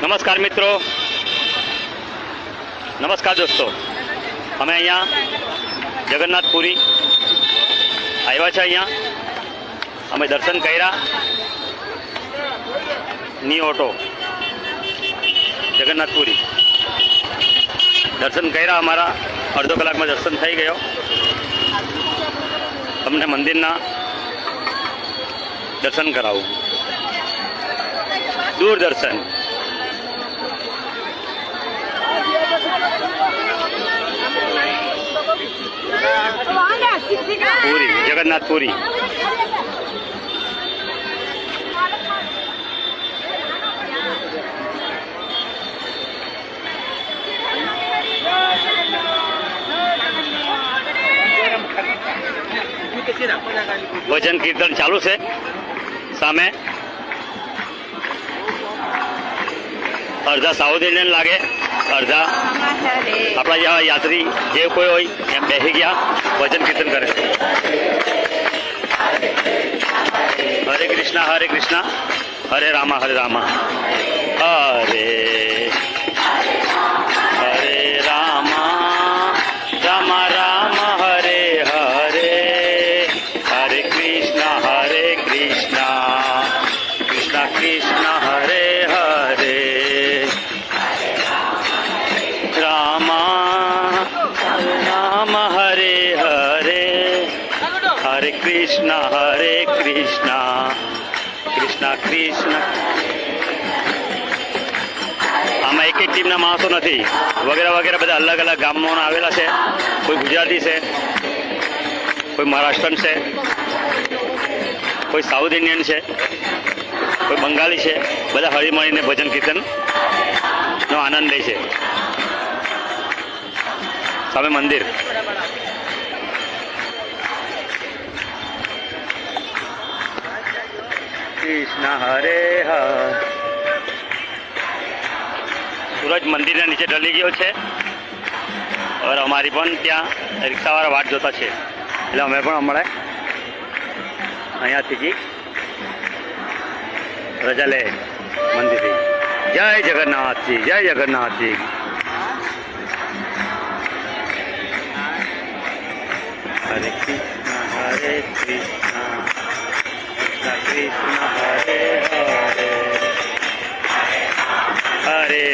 નમસ્કાર મિત્રો, નમસ્કાર દોસ્તો. અમે અહીંયા જગન્નાથપુરી આવ્યા છે. અહીંયા અમે દર્શન કર્યા. ની ઓટો જગન્નાથપુરી દર્શન કર્યા. અમારા અડધો કલાકમાં દર્શન થઈ ગયો. તમને મંદિરના દર્શન કરાવું. દૂરદર્શન પૂરી, જગન્નાથપુરી. ભજન કીર્તન ચાલુ છે સામે. અડધા સાઉથ ઇન્ડિયન લાગે, અડધા આપણા જેવા યાત્રી જે કોઈ હોય એમ બેસી ગયા ભજન કીર્તન કરે. હરે કૃષ્ણ હરે કૃષ્ણ, હરે રામ હરે રામ, હરે હરે રામ રામ રામ હરે હરે, હરે કૃષ્ણ કૃષ્ણ કૃષ્ણ હરે હરે, રામ રામ હરે હરે, હરે કૃષ્ણ કૃષ્ણ કૃષ્ણ. આમાં એક એક ટીમના માણસો નથી, વગેરે વગેરે બધા અલગ અલગ ગામોના આવેલા છે. કોઈ ગુજરાતી છે, કોઈ મહારાષ્ટ્રન છે, કોઈ સાઉથ ઇન્ડિયન છે, કોઈ બંગાળી છે. બધા હળી મળીને ભજન કીર્તનનો આનંદ લે છે. સામે મંદિર. કૃષ્ણ હરે હરે. સૂરજ મંદિરના નીચે ઢળી ગયો છે. और અમારી પણ ત્યાં રિક્ષાવાળા વાટ જોતા છે, એટલે અમે પણ હમણાં અહીંયાથી રજા લે મંદિરથી. જય જગન્નાથજી, જય જગન્નાથજી. હરે કૃષ્ણ હરે કૃષ્ણ, કૃષ્ણ કૃષ્ણ હરે હરે, હરે